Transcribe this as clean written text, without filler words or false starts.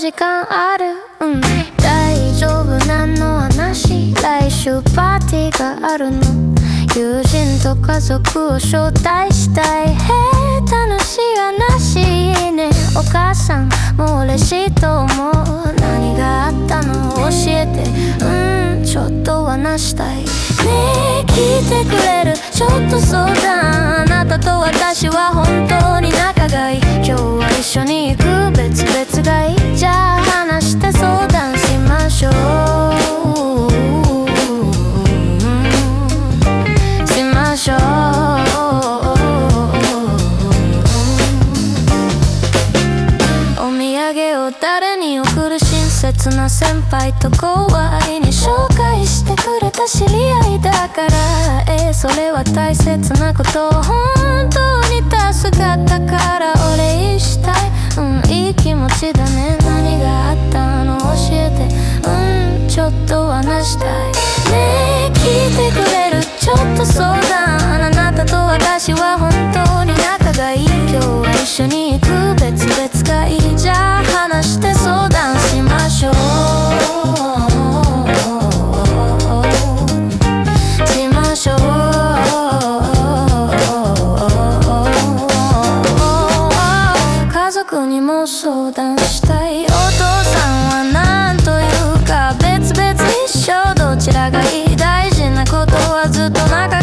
時間ある？大丈夫なの話。来週パーティーがあるの。友人と家族を招待したい。楽しい話いいね。お母さんも嬉しいと思う。何があったの教えて。ちょっと話したい。ねえ聞いてくれる？ちょっと相談。あなたと私は本当に仲がいい。今日は一緒に行く？別々がいい。じゃあ話して相談しましょう。しましょう。お土産を誰に送る？親切な先輩と後輩に紹介してくれた知り合いだから。それは大切なこと。本当に助かったからお礼したい。いい気持ちだね。何があったの教えて。ちょっと話したい。ねえ聞いてくれる？ちょっと相談。あなたと私は本当に仲がいい。今日は一緒に行く？別々がいい。じゃあ話して相談しましょう。しましょう。家族にも相談したい。お父さんは何というか別々一緒。どちらがいい？大事なことはずっと仲が